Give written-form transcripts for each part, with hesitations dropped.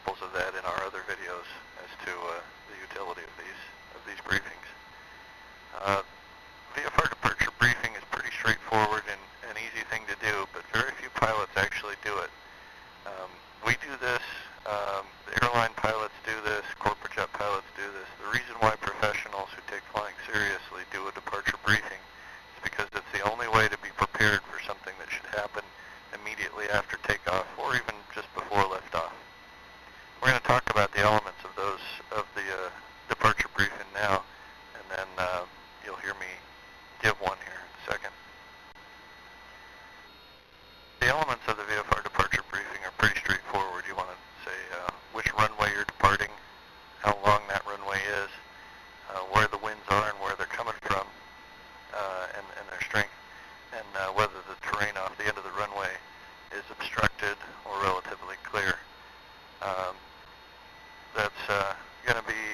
examples of that in our other videos as to the utility of these briefings. VFR Departure Briefing is pretty straightforward and an easy thing to do, but very few pilots actually do it. We do this, the airline pilots do this, corporate jet pilots do this. The reason why professionals who take flying seriously do a departure briefing is because it's the only way to be prepared for something that should happen immediately after takeoff or even just before liftoff. We're going to talk about the elements of the departure briefing now, and then you'll hear me give one here in a second. The elements of the VFR departure briefing are pretty straightforward. You want to say which runway you're departing, how long that runway is, where the winds are and where they're coming from, and their strength, and whether the terrain off the end of the runway is obstructed or relatively clear. That's going to be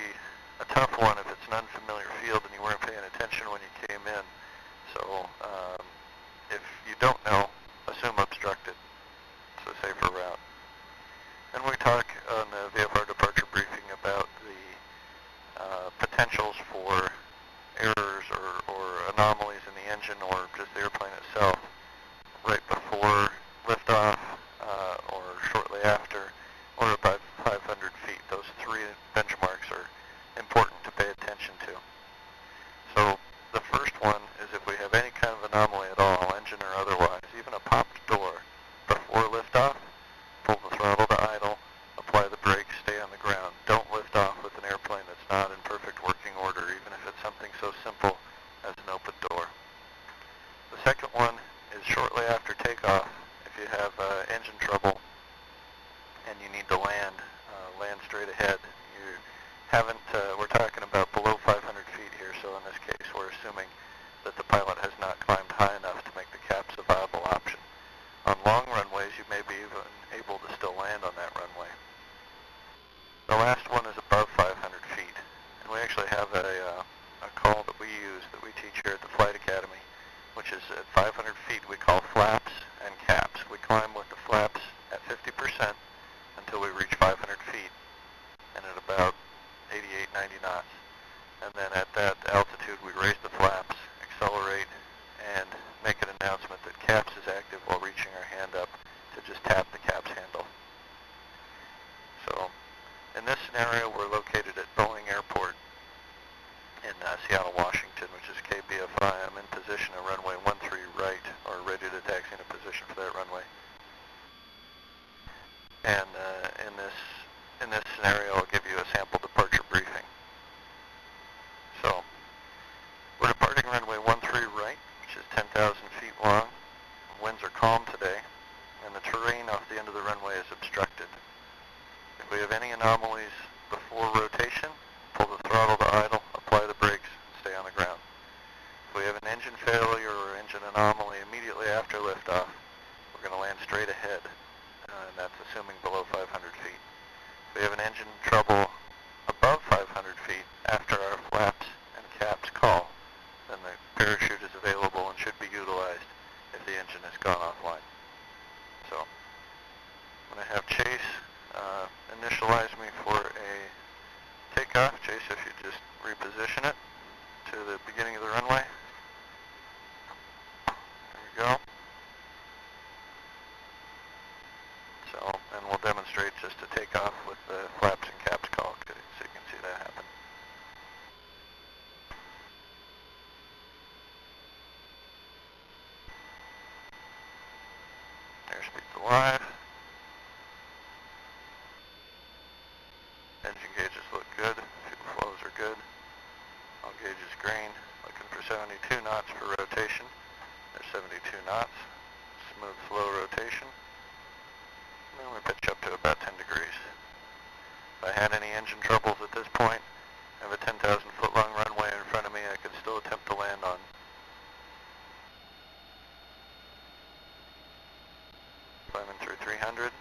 a tough one if it's an unfamiliar field and you weren't paying attention when you came in. So if you don't know, assume obstructed. It's a safer route. Then we talk on the VFR departure briefing about the potentials for errors or anomalies in the engine or just the airplane itself right before liftoff or shortly after or about 500 feet. Those three benchmarks are important to pay attention to. So the first one is if we have any kind of anomaly at all, engine or otherwise, even a popped door before liftoff, pull the throttle to idle, apply the brakes, stay on the ground. Don't lift off with an airplane that's not in perfect working order, even if it's something so simple as an open door. The second one is shortly after takeoff, if you have engine trouble and you need to land straight ahead. You haven't, we're talking about below 500 feet here, so in this case we're assuming that the pilot has not climbed high enough to make the caps a viable option. On long runways, you may be even able to still land on that runway. The last one is above 500 feet, and we actually have a call that we use, that we teach here at the Flight Academy, which is at 500 feet we call flaps and caps. We climb with the flaps at 50% until we reach 500 feet, and at about 88, 90 knots. And then at that altitude we raise the flaps, accelerate, and make an announcement that caps is active while reaching our hand up to just tap the caps handle. So in this scenario we're located at Boeing Airport in Seattle, Washington, which is KBFI. I'm in position at runway 13 right, or ready to taxi into position for that runway. And in this scenario, I'll give you a sample departure briefing. So we're departing runway 13 right, which is 10,000 feet long. Winds are calm today, and the terrain off the end of the runway is obstructed. If we have any anomalies before rotation, pull the throttle to idle, apply the brakes, and stay on the ground. If we have an engine failure or engine anomaly immediately after liftoff, we're going to land straight ahead, and that's assuming below 500 feet. If we have an engine trouble above 500 feet after our flaps and caps call, then the parachute is available and should be utilized if the engine has gone offline. So I'm going to have Chase initialize me for a takeoff. Chase, if you just reposition it to the beginning of the runway. There we go. So, and we'll demonstrate just a takeoff with the flaps and caps call, so you can see that happen. Airspeed's alive. Engine gauges look good. Fuel flows are good. All gauges green. Looking for 72 knots for rotation. There's 72 knots. Smooth, slow rotation. And then we pitch up to about 10 degrees. If I had any engine troubles at this point, I have a 10,000 foot long runway in front of me I could still attempt to land on. Climbing through 300.